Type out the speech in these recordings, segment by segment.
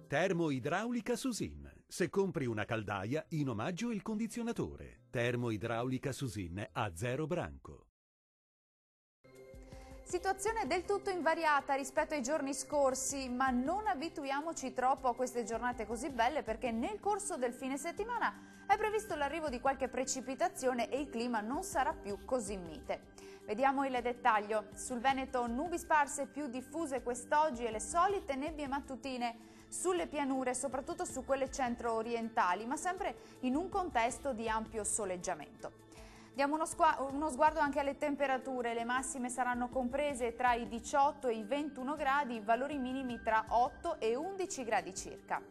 Termoidraulica Susin. Se compri una caldaia, in omaggio il condizionatore. Termoidraulica Susin a 0 branco. Situazione del tutto invariata rispetto ai giorni scorsi, ma non abituiamoci troppo a queste giornate così belle perché nel corso del fine settimana è previsto l'arrivo di qualche precipitazione e il clima non sarà più così mite. Vediamo il dettaglio. Sul Veneto nubi sparse più diffuse quest'oggi e le solite nebbie mattutine sulle pianure, soprattutto su quelle centro-orientali, ma sempre in un contesto di ampio soleggiamento. Diamo uno sguardo anche alle temperature, le massime saranno comprese tra i 18 e i 21 gradi, valori minimi tra 8 e 11 gradi circa.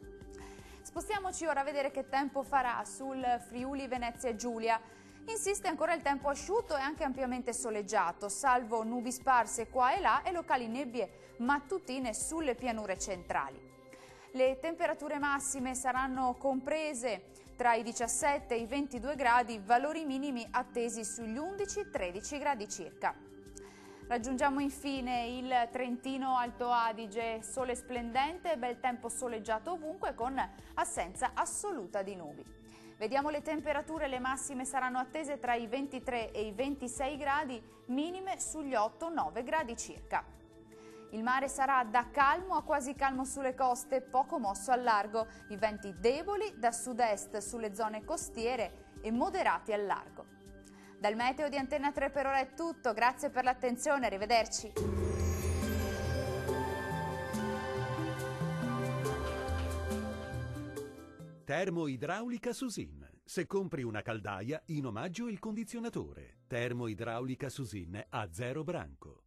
Spostiamoci ora a vedere che tempo farà sul Friuli Venezia Giulia. Insiste ancora il tempo asciutto e anche ampiamente soleggiato, salvo nubi sparse qua e là e locali nebbie mattutine sulle pianure centrali. Le temperature massime saranno comprese tra i 17 e i 22 gradi, valori minimi attesi sugli 11-13 gradi circa. Raggiungiamo infine il Trentino Alto Adige, sole splendente e bel tempo soleggiato ovunque con assenza assoluta di nubi. Vediamo le temperature, le massime saranno attese tra i 23 e i 26 gradi, minime sugli 8-9 gradi circa. Il mare sarà da calmo a quasi calmo sulle coste, poco mosso al largo, i venti deboli da sud-est sulle zone costiere e moderati al largo. Dal meteo di Antenna 3 per ora è tutto, grazie per l'attenzione, arrivederci. Termoidraulica Susin. Se compri una caldaia, in omaggio il condizionatore. Termoidraulica Susin a 0 branco.